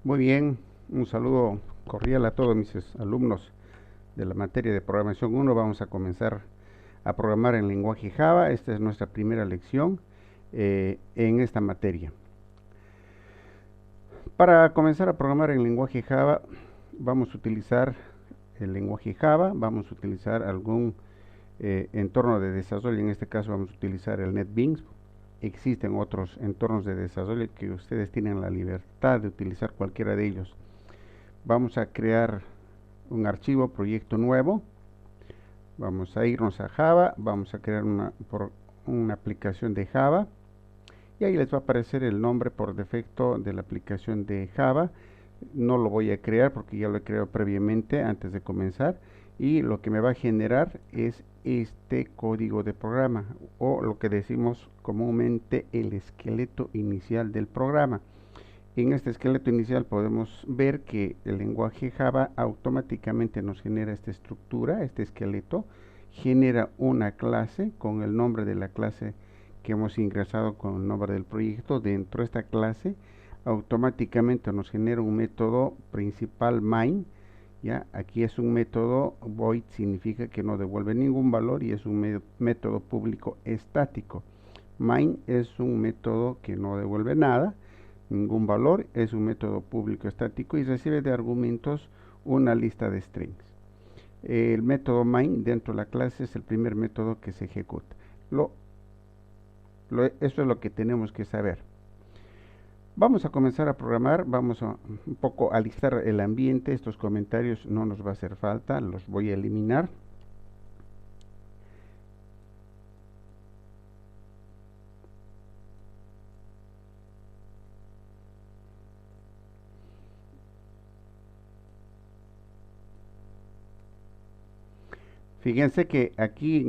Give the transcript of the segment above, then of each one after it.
Muy bien, un saludo cordial a todos mis alumnos de la materia de programación 1. Vamos a comenzar a programar en lenguaje Java. Esta es nuestra primera lección en esta materia. Para comenzar a programar en lenguaje Java, vamos a utilizar el lenguaje Java, vamos a utilizar algún entorno de desarrollo. En este caso vamos a utilizar el NetBeans. Existen otros entornos de desarrollo que ustedes tienen la libertad de utilizar cualquiera de ellos. Vamos a crear un archivo, proyecto nuevo. Vamos a irnos a Java, vamos a crear una aplicación de Java. Y ahí les va a aparecer el nombre por defecto de la aplicación de Java. No lo voy a crear porque ya lo he creado previamente antes de comenzar. Y lo que me va a generar es este código de programa, o lo que decimos comúnmente el esqueleto inicial del programa. En este esqueleto inicial podemos ver que el lenguaje Java automáticamente nos genera esta estructura, este esqueleto, genera una clase con el nombre de la clase que hemos ingresado con el nombre del proyecto. Dentro de esta clase automáticamente nos genera un método principal main. ¿Ya? Aquí es un método void, significa que no devuelve ningún valor, y es un método público estático. Main es un método que no devuelve nada, ningún valor, es un método público estático y recibe de argumentos una lista de strings. El método main dentro de la clase es el primer método que se ejecuta. Eso es lo que tenemos que saber. Vamos a comenzar a programar, vamos a un poco alistar el ambiente. Estos comentarios no nos va a hacer falta, los voy a eliminar. Fíjense que aquí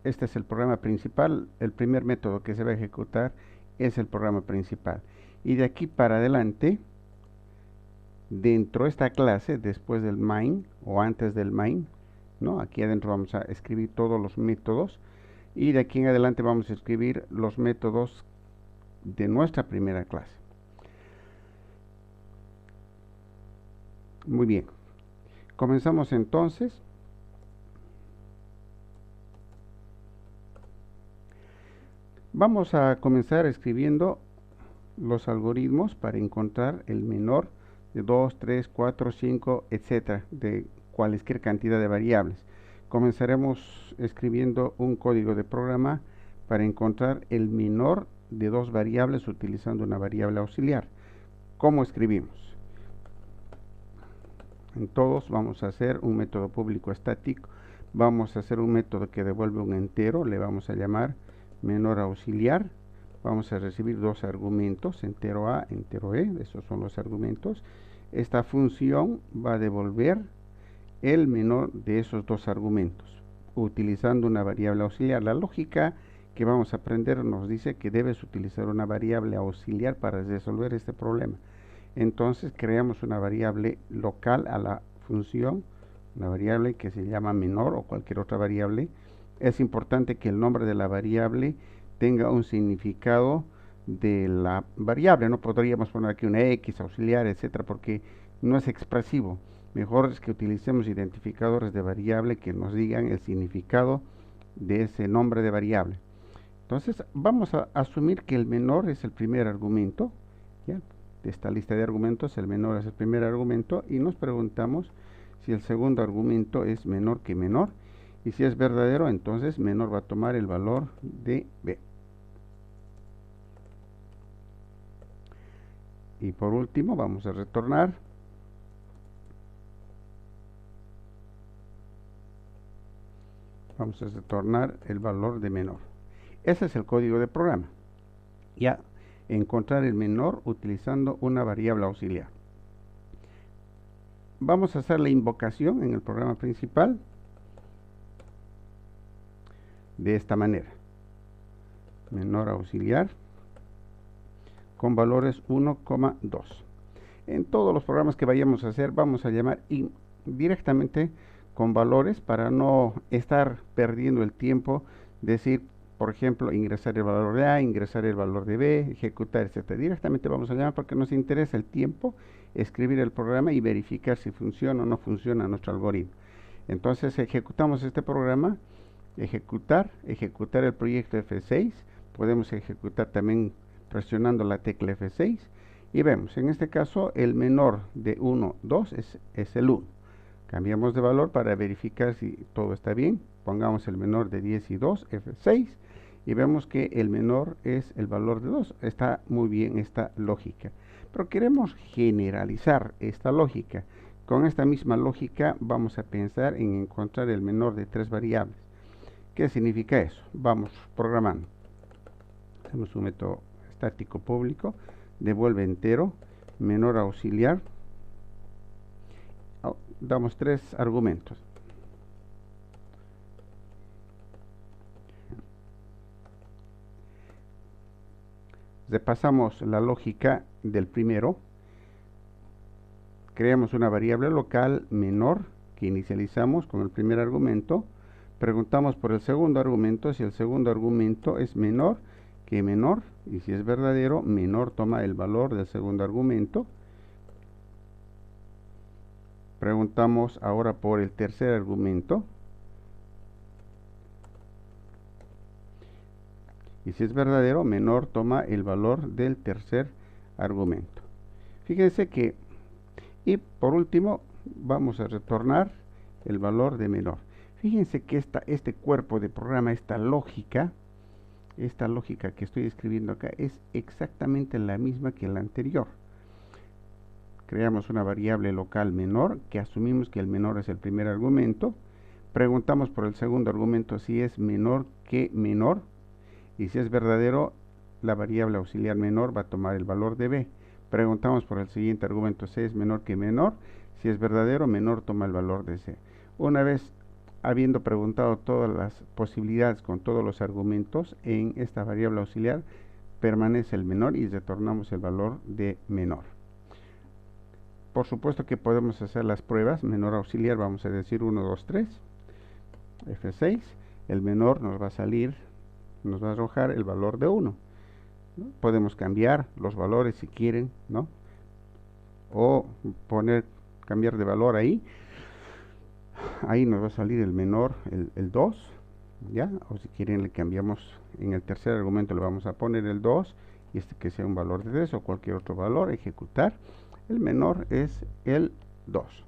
este es el programa principal. El primer método que se va a ejecutar es el programa principal. Y de aquí para adelante, dentro de esta clase, después del main o antes del main, ¿no? Aquí adentro vamos a escribir todos los métodos. Y de aquí en adelante vamos a escribir los métodos de nuestra primera clase. Muy bien. Comenzamos entonces. Vamos a comenzar escribiendo los algoritmos para encontrar el menor de 2, 3, 4, 5, etcétera, de cualquier cantidad de variables. Comenzaremos escribiendo un código de programa para encontrar el menor de dos variables utilizando una variable auxiliar. ¿Cómo escribimos? En todos vamos a hacer un método público estático. Vamos a hacer un método que devuelve un entero, le vamos a llamar menor auxiliar. Vamos a recibir dos argumentos, entero A, entero E, esos son los argumentos. Esta función va a devolver el menor de esos dos argumentos, utilizando una variable auxiliar. La lógica que vamos a aprender nos dice que debes utilizar una variable auxiliar para resolver este problema. Entonces creamos una variable local a la función, una variable que se llama menor o cualquier otra variable. Es importante que el nombre de la variable tenga un significado de la variable. No podríamos poner aquí una X auxiliar, etcétera, porque no es expresivo. Mejor es que utilicemos identificadores de variable que nos digan el significado de ese nombre de variable. Entonces vamos a asumir que el menor es el primer argumento, ¿ya? De esta lista de argumentos, el menor es el primer argumento, y nos preguntamos si el segundo argumento es menor que menor. Y si es verdadero, entonces menor va a tomar el valor de B. Y por último vamos a retornar el valor de menor. Ese es el código de programa. Ya encontrar el menor utilizando una variable auxiliar. Vamos a hacer la invocación en el programa principal de esta manera: menor auxiliar con valores 1,2. En todos los programas que vayamos a hacer vamos a llamar directamente con valores para no estar perdiendo el tiempo, decir por ejemplo, ingresar el valor de A, ingresar el valor de B, ejecutar, etcétera. Directamente vamos a llamar porque nos interesa el tiempo, escribir el programa y verificar si funciona o no funciona nuestro algoritmo. Entonces ejecutamos este programa, ejecutar el proyecto F6, podemos ejecutar también presionando la tecla F6 y vemos, en este caso el menor de 1, 2 es el 1. Cambiamos de valor para verificar si todo está bien, pongamos el menor de 10 y 2, F6, y vemos que el menor es el valor de 2, está muy bien esta lógica. Pero queremos generalizar esta lógica. Con esta misma lógica vamos a pensar en encontrar el menor de 3 variables. ¿Qué significa eso? Vamos programando. Hacemos un método estático público, devuelve entero, menor auxiliar, damos 3 argumentos. Repasamos la lógica del primero, creamos una variable local menor que inicializamos con el primer argumento, preguntamos por el segundo argumento, si el segundo argumento es menor que menor, y si es verdadero, menor toma el valor del segundo argumento. Preguntamos ahora por el tercer argumento, y si es verdadero, menor toma el valor del tercer argumento. Fíjense que, y por último, vamos a retornar el valor de menor. Fíjense que este cuerpo de programa, esta lógica que estoy escribiendo acá, es exactamente la misma que la anterior. Creamos una variable local menor, que asumimos que el menor es el primer argumento. Preguntamos por el segundo argumento si es menor que menor. Y si es verdadero, la variable auxiliar menor va a tomar el valor de B. Preguntamos por el siguiente argumento si es menor que menor. Si es verdadero, menor toma el valor de C. Una vez habiendo preguntado todas las posibilidades con todos los argumentos, en esta variable auxiliar permanece el menor y retornamos el valor de menor. Por supuesto que podemos hacer las pruebas. Menor auxiliar, vamos a decir 1, 2, 3, F6. El menor nos va a salir, nos va a arrojar el valor de 1. ¿No? Podemos cambiar los valores si quieren, ¿no? O cambiar de valor ahí. Ahí nos va a salir el menor, el 2, ¿ya? O si quieren le cambiamos, en el tercer argumento le vamos a poner el 2, y que sea un valor de 3 o cualquier otro valor, ejecutar. El menor es el 2.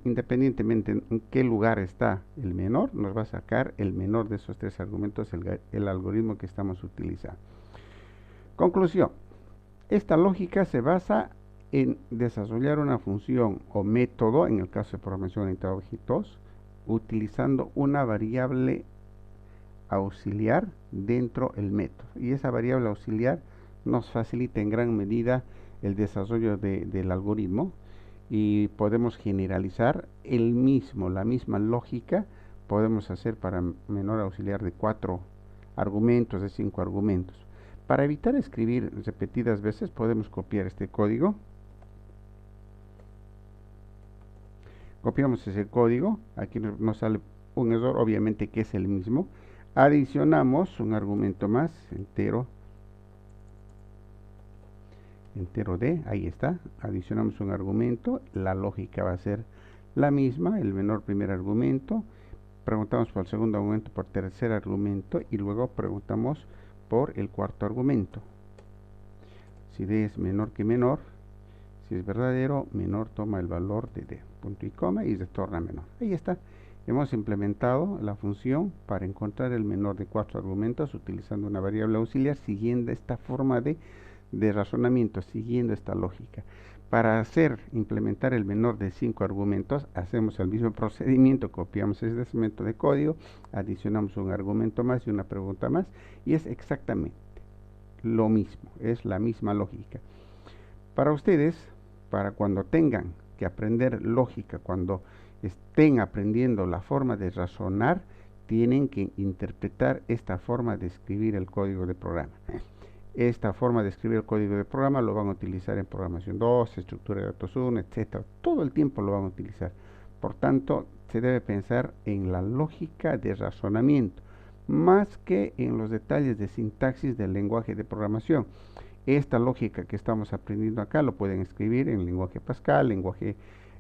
Independientemente en qué lugar está el menor, nos va a sacar el menor de esos 3 argumentos, el algoritmo que estamos utilizando. Conclusión. Esta lógica se basa en desarrollar una función o método, en el caso de programación orientada a objetos, utilizando una variable auxiliar dentro del método. Y esa variable auxiliar nos facilita en gran medida el desarrollo del algoritmo, y podemos generalizar la misma lógica podemos hacer para menor auxiliar de 4 argumentos, de 5 argumentos. Para evitar escribir repetidas veces, podemos copiar este código. Copiamos ese código, aquí nos sale un error, obviamente que es el mismo. Adicionamos un argumento más, entero D, ahí está, adicionamos un argumento, la lógica va a ser la misma, el menor primer argumento, preguntamos por el segundo argumento, por tercer argumento, y luego preguntamos por el cuarto argumento. Si D es menor que menor, si es verdadero, menor toma el valor de D, punto y coma, y retorna menor. Ahí está. Hemos implementado la función para encontrar el menor de 4 argumentos utilizando una variable auxiliar, siguiendo esta forma de razonamiento, siguiendo esta lógica. Para implementar el menor de 5 argumentos, hacemos el mismo procedimiento, copiamos ese segmento de código, adicionamos un argumento más y una pregunta más, y es exactamente lo mismo, es la misma lógica. Para ustedes, para cuando tengan que aprender lógica, cuando estén aprendiendo la forma de razonar, tienen que interpretar esta forma de escribir el código de programa. Esta forma de escribir el código de programa lo van a utilizar en programación 2, estructura de datos 1, etc. Todo el tiempo lo van a utilizar. Por tanto, se debe pensar en la lógica de razonamiento más que en los detalles de sintaxis del lenguaje de programación. Esta lógica que estamos aprendiendo acá lo pueden escribir en lenguaje Pascal, lenguaje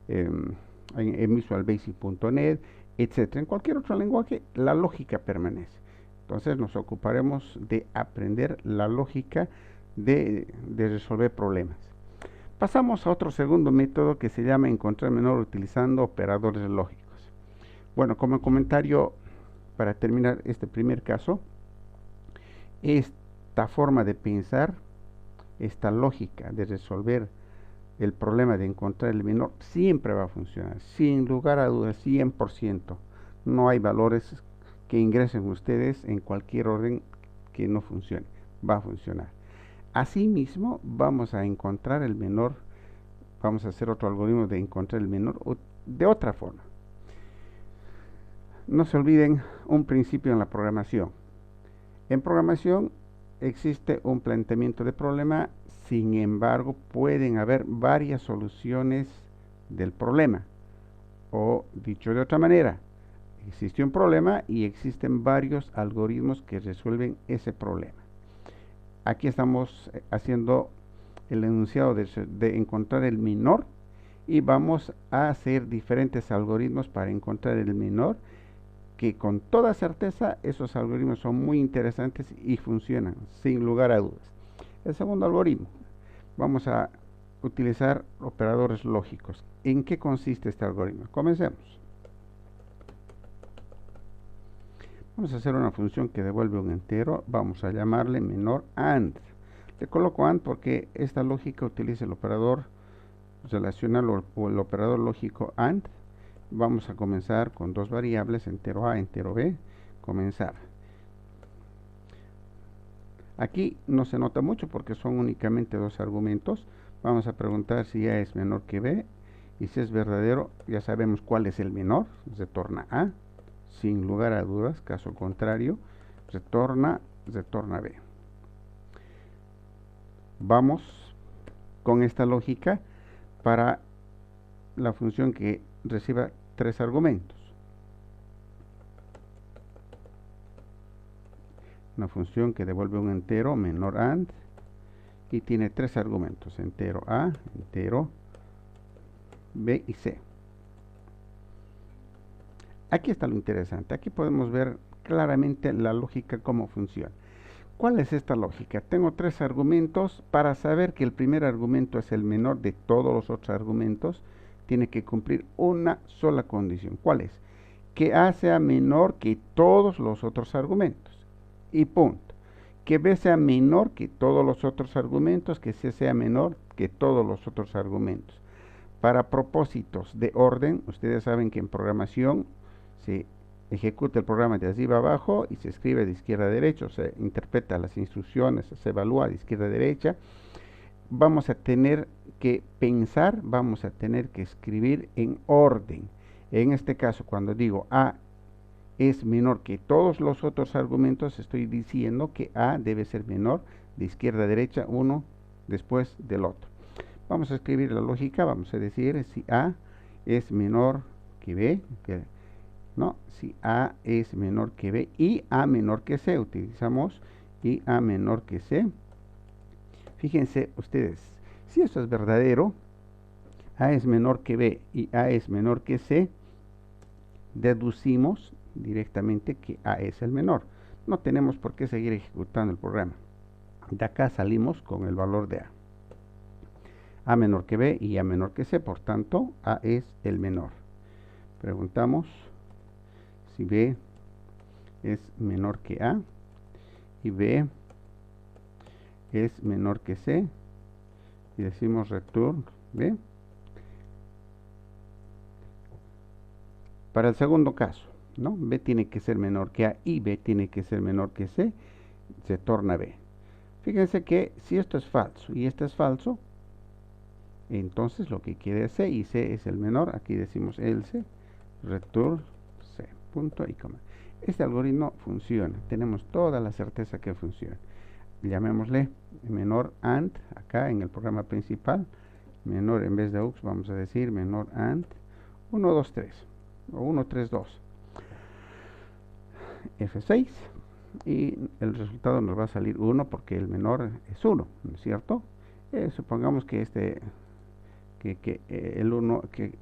en visualbasic.net, etc. En cualquier otro lenguaje, la lógica permanece. Entonces nos ocuparemos de aprender la lógica de resolver problemas. Pasamos a otro segundo método que se llama encontrar menor utilizando operadores lógicos. Bueno, como comentario para terminar este primer caso, esta forma de pensar, esta lógica de resolver el problema de encontrar el menor siempre va a funcionar, sin lugar a dudas, 100%. No hay valores que ingresen ustedes en cualquier orden que no funcione, va a funcionar. Asimismo, vamos a encontrar el menor, vamos a hacer otro algoritmo de encontrar el menor de otra forma. No se olviden un principio en la programación. En programación existe un planteamiento de problema, sin embargo, pueden haber varias soluciones del problema. O dicho de otra manera, existe un problema y existen varios algoritmos que resuelven ese problema. Aquí estamos haciendo el enunciado de encontrar el menor y vamos a hacer diferentes algoritmos para encontrar el menor, que con toda certeza esos algoritmos son muy interesantes y funcionan sin lugar a dudas. El segundo algoritmo, vamos a utilizar operadores lógicos. ¿En qué consiste este algoritmo? Comencemos. Vamos a hacer una función que devuelve un entero, vamos a llamarle menor AND. Le coloco AND porque esta lógica utiliza el operador relacional o el operador lógico AND. Vamos a comenzar con dos variables, entero A, entero B, comenzar. Aquí no se nota mucho porque son únicamente dos argumentos. Vamos a preguntar si A es menor que B, y si es verdadero, ya sabemos cuál es el menor, retorna A, sin lugar a dudas. Caso contrario, retorna B. Vamos con esta lógica para la función que reciba tres argumentos. Una función que devuelve un entero menor AND y tiene tres argumentos, entero A, entero B y C. Aquí está lo interesante, aquí podemos ver claramente la lógica, cómo funciona. ¿Cuál es esta lógica? Tengo tres argumentos. Para saber que el primer argumento es el menor de todos los otros argumentos, tiene que cumplir una sola condición. ¿Cuál es? Que A sea menor que todos los otros argumentos. Y punto. Que B sea menor que todos los otros argumentos, que C sea menor que todos los otros argumentos. Para propósitos de orden, ustedes saben que en programación se ejecuta el programa de arriba a abajo y se escribe de izquierda a derecha, se interpreta las instrucciones, se evalúa de izquierda a derecha. Vamos a tener que pensar, vamos a tener que escribir en orden. En este caso, cuando digo A es menor que todos los otros argumentos, estoy diciendo que A debe ser menor de izquierda a derecha, uno después del otro. Vamos a escribir la lógica, vamos a decir si A es menor que B, no, si A es menor que B y A menor que C, utilizamos y A menor que C. Fíjense ustedes, si esto es verdadero, A es menor que B y A es menor que C, deducimos directamente que A es el menor. No tenemos por qué seguir ejecutando el programa. De acá salimos con el valor de A menor que B y A menor que C, por tanto, A es el menor. Preguntamos si B es menor que A y B es menor que C, y decimos return B. Para el segundo caso, ¿no? B tiene que ser menor que A y B tiene que ser menor que C, se torna B. Fíjense que si esto es falso y esto es falso, entonces lo que quiere es C y C es el menor. Aquí decimos else, return C, punto y coma. Este algoritmo funciona, tenemos toda la certeza que funciona. Llamémosle menor AND, acá en el programa principal, menor en vez de UX vamos a decir menor AND 1, 2, 3 o 1, 3, 2. F6, y el resultado nos va a salir 1 porque el menor es 1, ¿no es cierto? Supongamos que el 1, que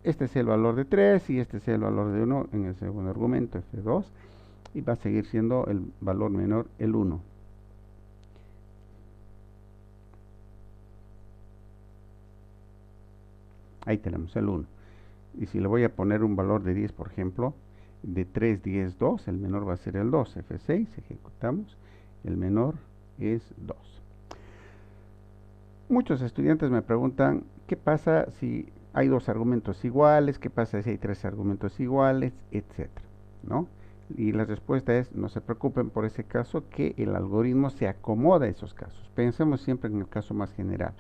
este es el valor de 3 y este es el valor de 1 en el segundo argumento, F2, y va a seguir siendo el valor menor el 1. Ahí tenemos el 1. Y si le voy a poner un valor de 10, por ejemplo, de 3, 10, 2, el menor va a ser el 2. F6, ejecutamos, el menor es 2. Muchos estudiantes me preguntan, ¿qué pasa si hay dos argumentos iguales? ¿Qué pasa si hay tres argumentos iguales? Etcétera, ¿no? Y la respuesta es, no se preocupen por ese caso, que el algoritmo se acomoda a esos casos. Pensemos siempre en el caso más general.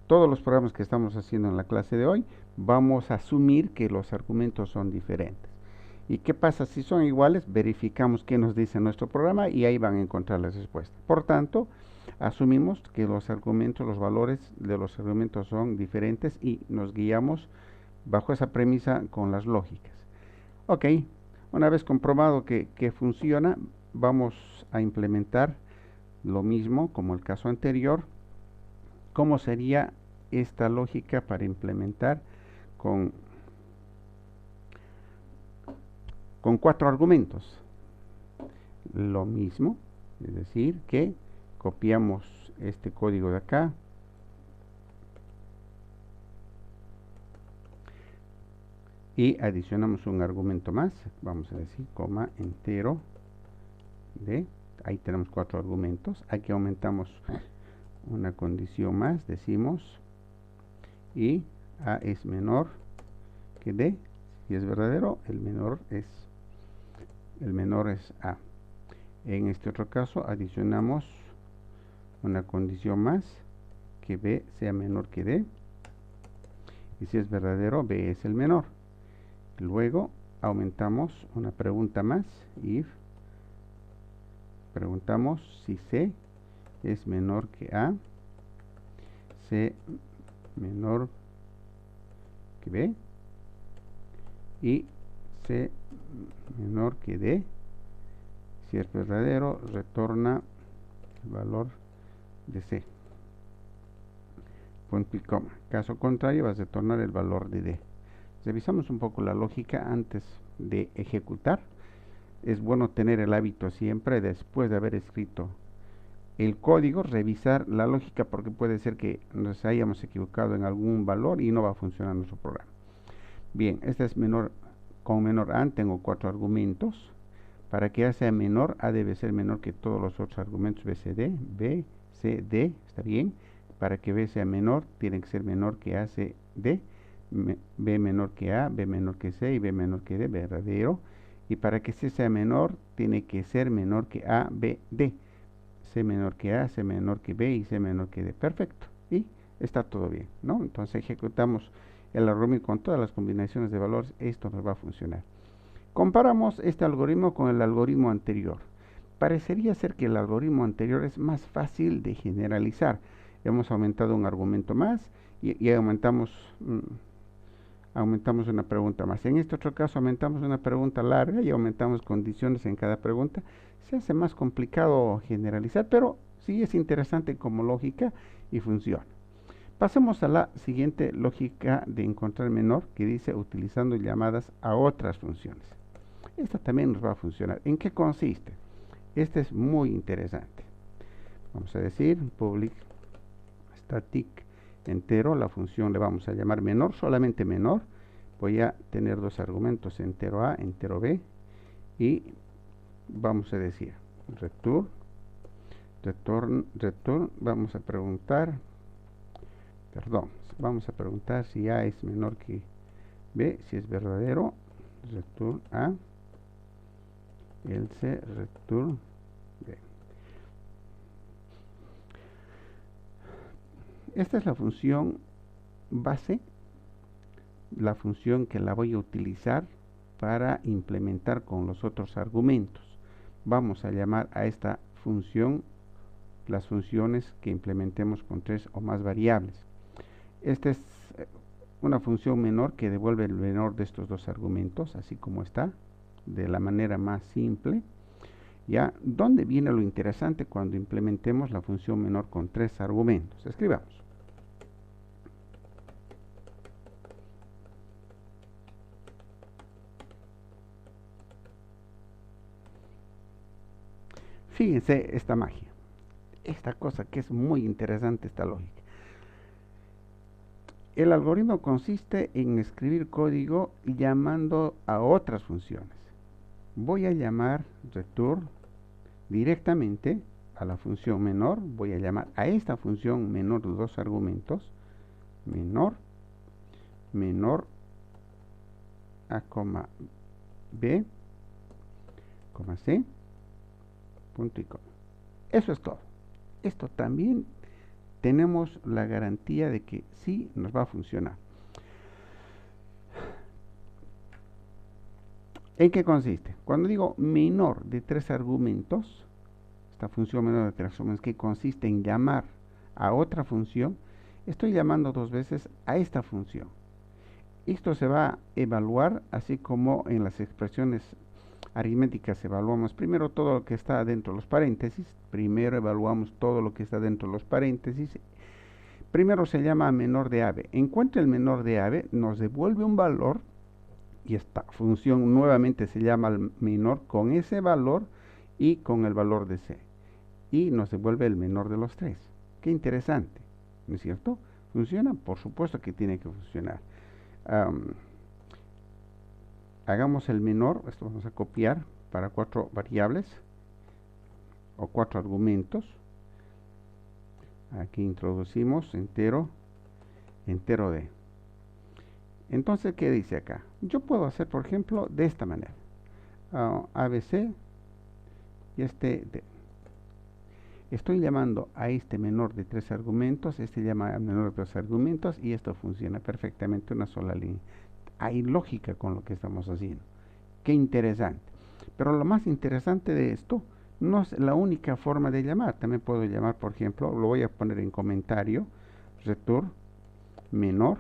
Todos los programas que estamos haciendo en la clase de hoy, vamos a asumir que los argumentos son diferentes. ¿Y qué pasa si son iguales? Verificamos qué nos dice nuestro programa y ahí van a encontrar la respuesta. Por tanto, asumimos que los argumentos, los valores de los argumentos son diferentes y nos guiamos bajo esa premisa con las lógicas. Ok, una vez comprobado que funciona, vamos a implementar lo mismo como el caso anterior. ¿Cómo sería esta lógica para implementar con 4 argumentos? Lo mismo, es decir, que copiamos este código de acá, y adicionamos un argumento más, vamos a decir, coma, entero, de, ahí tenemos 4 argumentos, aquí aumentamos una condición más, decimos, y A es menor que D, si es verdadero, el menor es A. En este otro caso adicionamos una condición más, que B sea menor que D, y si es verdadero, B es el menor. Luego aumentamos una pregunta más, if, preguntamos si C es menor que A, C menor que B, y C menor que D. Si es verdadero, retorna el valor de C. Punto y coma. Caso contrario, vas a retornar el valor de D. Revisamos un poco la lógica antes de ejecutar. Es bueno tener el hábito siempre, después de haber escrito el código, revisar la lógica, porque puede ser que nos hayamos equivocado en algún valor y no va a funcionar nuestro programa. Bien, este es menor, con menor A tengo 4 argumentos. Para que A sea menor, A debe ser menor que todos los otros argumentos B, C, D, B, C, D, está bien. Para que B sea menor, tiene que ser menor que A, C, D, B menor que A, B menor que C y B menor que D, verdadero. Y para que C sea menor, tiene que ser menor que A, B, D. C menor que A, C menor que B y C menor que D. Perfecto. Y está todo bien, ¿no? Entonces ejecutamos el algoritmo con todas las combinaciones de valores. Esto nos va a funcionar. Comparamos este algoritmo con el algoritmo anterior. Parecería ser que el algoritmo anterior es más fácil de generalizar. Hemos aumentado un argumento más y aumentamos una pregunta más. En este otro caso aumentamos una pregunta larga y aumentamos condiciones en cada pregunta. Se hace más complicado generalizar, pero sí es interesante como lógica y funciona. Pasemos a la siguiente lógica de encontrar menor, que dice utilizando llamadas a otras funciones. Esta también nos va a funcionar. ¿En qué consiste? Este es muy interesante. Vamos a decir public static entero, la función le vamos a llamar menor, solamente menor. Voy a tener dos argumentos, entero A, entero B, y vamos a decir return, vamos a preguntar, vamos a preguntar si A es menor que B, si es verdadero, return A, else return B. Esta es la función base, la función que la voy a utilizar para implementar con los otros argumentos. Vamos a llamar a esta función las funciones que implementemos con 3 o más variables. Esta es una función menor que devuelve el menor de estos dos argumentos, así como está, de la manera más simple. ¿Ya? ¿Dónde viene lo interesante cuando implementemos la función menor con 3 argumentos? Escribamos. Fíjense esta magia, esta cosa que es muy interesante, esta lógica. El algoritmo consiste en escribir código llamando a otras funciones. Voy a llamar return directamente a la función menor, voy a llamar a esta función menor de 2 argumentos, menor a, b, c, punto y coma. Eso es todo. Esto también tenemos la garantía de que sí nos va a funcionar. ¿En qué consiste? Cuando digo menor de 3 argumentos, esta función menor de 3 argumentos que consiste en llamar a otra función, estoy llamando 2 veces a esta función. Esto se va a evaluar así como en las expresiones aritméticas evaluamos primero todo lo que está dentro de los paréntesis. Primero evaluamos todo lo que está dentro de los paréntesis. Primero se llama menor de AB. Encuentra el menor de AB, nos devuelve un valor y esta función nuevamente se llama el menor con ese valor y con el valor de C. Y nos devuelve el menor de los 3. Qué interesante, ¿no es cierto? ¿Funciona? Por supuesto que tiene que funcionar. Hagamos el menor, esto vamos a copiar para 4 variables o 4 argumentos. Aquí introducimos entero D. Entonces, ¿qué dice acá? Yo puedo hacer, por ejemplo, de esta manera. ABC y D. Estoy llamando a este menor de 3 argumentos, este llama a menor de 2 argumentos y esto funciona perfectamente una sola línea. Hay lógica con lo que estamos haciendo. Qué interesante. Pero lo más interesante de esto no es la única forma de llamar. También puedo llamar, por ejemplo, lo voy a poner en comentario, return menor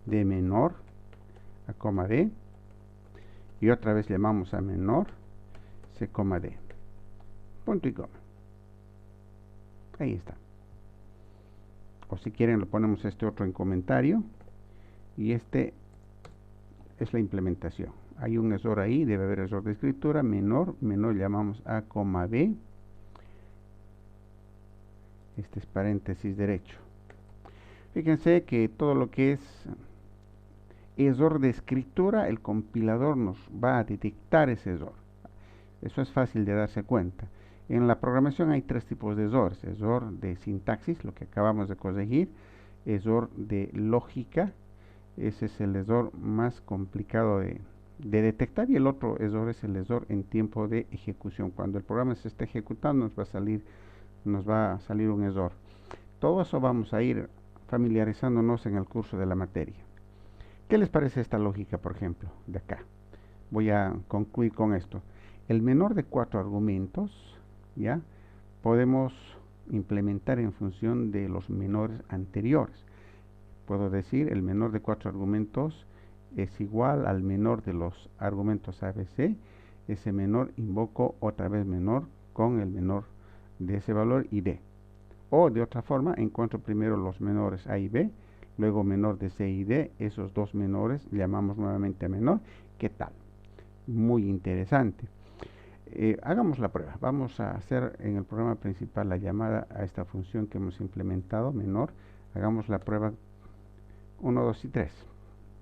de menor a coma D y otra vez llamamos a menor C, D. Punto y coma. Ahí está. O si quieren lo ponemos este otro en comentario y este es la implementación. Hay un error ahí, debe haber error de escritura, menor llamamos a, b, este es paréntesis derecho. Fíjense que todo lo que es error de escritura, el compilador nos va a detectar ese error. Eso es fácil de darse cuenta. En la programación hay 3 tipos de errores: error de sintaxis, lo que acabamos de corregir, error de lógica, ese es el error más complicado de detectar, y el otro error es el error en tiempo de ejecución. Cuando el programa se está ejecutando nos va a salir un error. Todo eso vamos a ir familiarizándonos en el curso de la materia. ¿Qué les parece esta lógica, por ejemplo, de acá? Voy a concluir con esto. El menor de 4 argumentos, ¿ya? Podemos implementar en función de los menores anteriores. Puedo decir el menor de 4 argumentos es igual al menor de los argumentos ABC. Ese menor invoco otra vez menor con el menor de ese valor y D. O de otra forma, encuentro primero los menores A y B, luego menor de C y D. Esos dos menores llamamos nuevamente a menor. ¿Qué tal? Muy interesante. Hagamos la prueba. Vamos a hacer en el programa principal la llamada a esta función que hemos implementado, menor. Hagamos la prueba 1, 2 y 3.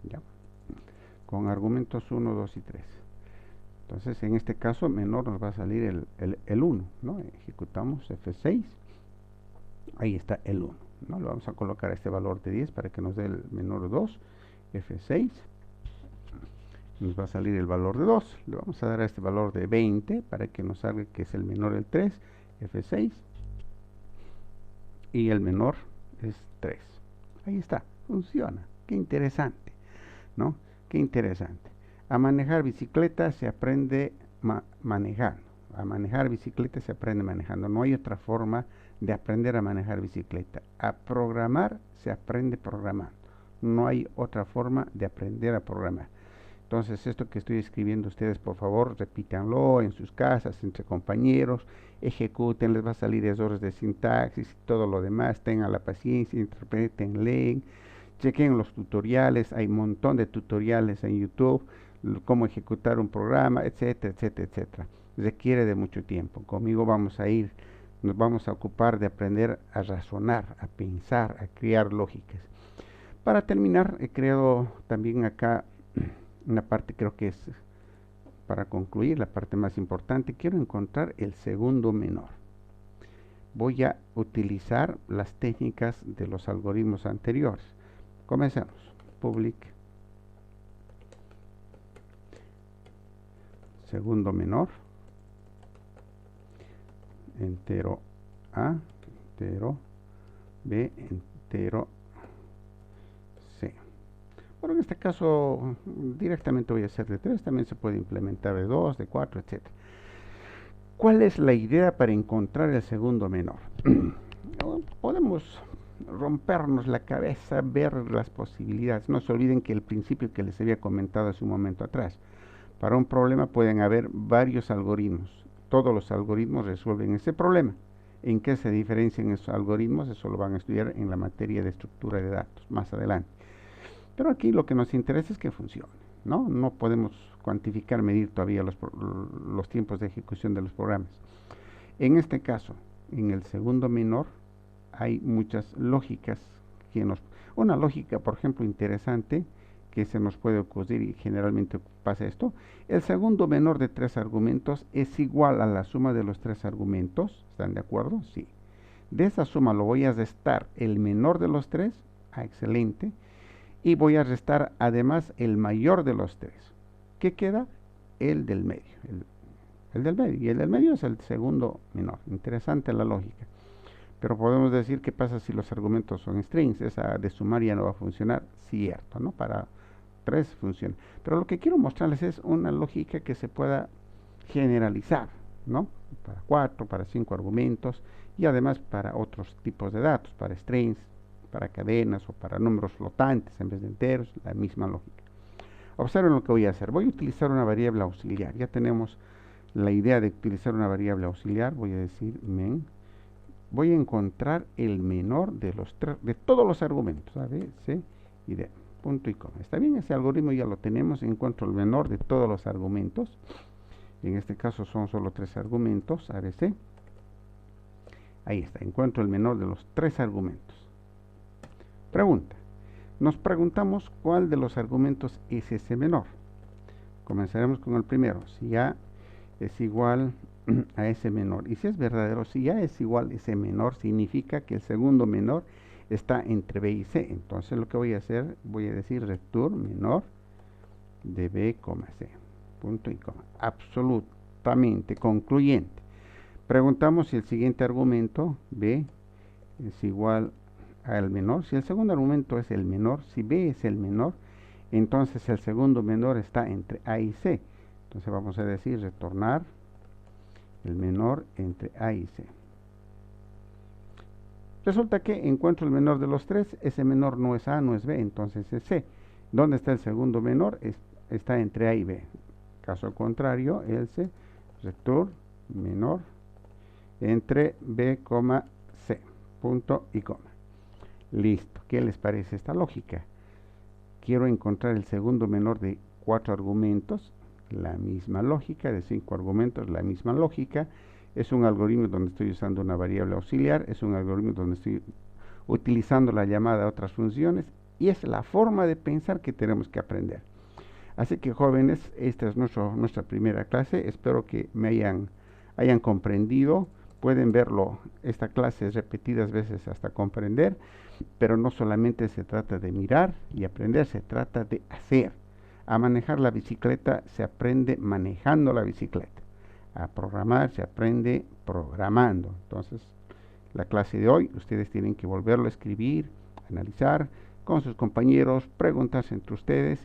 ¿Ya? Con argumentos 1, 2 y 3. Entonces, en este caso, menor nos va a salir el 1, ¿no? Ejecutamos F6. Ahí está el 1, ¿no? Lo vamos a colocar a este valor de 10 para que nos dé el menor 2. F6. Nos va a salir el valor de 2. Le vamos a dar a este valor de 20 para que nos salga que es el menor del 3. F6. Y el menor es 3. Ahí está. Funciona. Qué interesante, ¿no? Qué interesante. A manejar bicicleta se aprende manejando. A manejar bicicleta se aprende manejando. No hay otra forma de aprender a manejar bicicleta. A programar se aprende programando. No hay otra forma de aprender a programar. Entonces, esto que estoy escribiendo ustedes, por favor, repítanlo en sus casas, entre compañeros, ejecuten, les va a salir errores de sintaxis y todo lo demás, tengan la paciencia, interpreten, leen, chequen los tutoriales, hay un montón de tutoriales en YouTube, cómo ejecutar un programa, etcétera, etcétera, etcétera. Requiere de mucho tiempo. Conmigo nos vamos a ocupar de aprender a razonar, a pensar, a crear lógicas. Para terminar, he creado también acá una parte, creo que es para concluir, la parte más importante. Quiero encontrar el segundo menor. Voy a utilizar las técnicas de los algoritmos anteriores. Comencemos. Public segundo menor, entero A, entero B, entero C. Bueno, en este caso directamente voy a hacer de 3, también se puede implementar de 2, de 4, etc. ¿Cuál es la idea para encontrar el segundo menor? Podemos rompernos la cabeza, ver las posibilidades. No se olviden que el principio que les había comentado hace un momento atrás, para un problema pueden haber varios algoritmos. Todos los algoritmos resuelven ese problema. ¿En qué se diferencian esos algoritmos? Eso lo van a estudiar en la materia de estructura de datos más adelante. Pero aquí lo que nos interesa es que funcione, ¿no? No podemos cuantificar, medir todavía los tiempos de ejecución de los programas. En este caso, en el segundo menor, hay muchas lógicas una lógica, por ejemplo, interesante que se nos puede ocurrir y generalmente pasa esto. El segundo menor de 3 argumentos es igual a la suma de los 3 argumentos. ¿Están de acuerdo? Sí. De esa suma lo voy a restar el menor de los 3. Excelente. Y voy a restar además el mayor de los 3. ¿Qué queda? El del medio. El del medio. Y el del medio es el segundo menor. Interesante la lógica. Pero podemos decir, ¿qué pasa si los argumentos son strings? Esa de sumar ya no va a funcionar. Cierto, ¿no? Para 3 funciona. Pero lo que quiero mostrarles es una lógica que se pueda generalizar, ¿no? Para 4, para 5 argumentos y además para otros tipos de datos, para strings, para cadenas o para números flotantes en vez de enteros, la misma lógica. Observen lo que voy a hacer. Voy a utilizar una variable auxiliar. Ya tenemos la idea de utilizar una variable auxiliar. Voy a decir men. Voy a encontrar el menor de todos los argumentos, A, B, C y D, punto y coma. Está bien, ese algoritmo ya lo tenemos. Encuentro el menor de todos los argumentos. En este caso son solo 3 argumentos, A, B, C. Ahí está, encuentro el menor de los 3 argumentos. Pregunta. Nos preguntamos cuál de los argumentos es ese menor. Comenzaremos con el primero. Si A es igual a ese menor. Y si es verdadero, si A es igual a ese menor, significa que el segundo menor está entre B y C. Entonces lo que voy a hacer, voy a decir return menor de B, C. Punto y coma. Absolutamente concluyente. Preguntamos si el siguiente argumento, B, es igual al menor. Si el segundo argumento es el menor, si B es el menor, entonces el segundo menor está entre A y C. Entonces vamos a decir retornar el menor entre A y C. Resulta que encuentro el menor de los 3, ese menor no es A, no es B, entonces es C. ¿Dónde está el segundo menor? Está entre A y B. Caso contrario, else return menor entre B, C. Punto y coma. Listo. ¿Qué les parece esta lógica? Quiero encontrar el segundo menor de 4 argumentos. La misma lógica, de 5 argumentos, la misma lógica. Es un algoritmo donde estoy usando una variable auxiliar, es un algoritmo donde estoy utilizando la llamada a otras funciones, y es la forma de pensar que tenemos que aprender. Así que jóvenes, esta es nuestra primera clase. Espero que me hayan comprendido. Pueden verlo, esta clase repetidas veces hasta comprender, pero no solamente se trata de mirar y aprender, se trata de hacer. A manejar la bicicleta se aprende manejando la bicicleta. A programar se aprende programando. Entonces, la clase de hoy, ustedes tienen que volverlo a escribir, analizar con sus compañeros, preguntarse entre ustedes,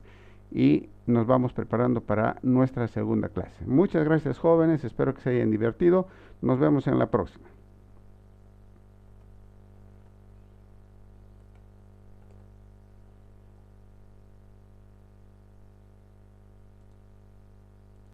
y nos vamos preparando para nuestra segunda clase. Muchas gracias, jóvenes, espero que se hayan divertido. Nos vemos en la próxima.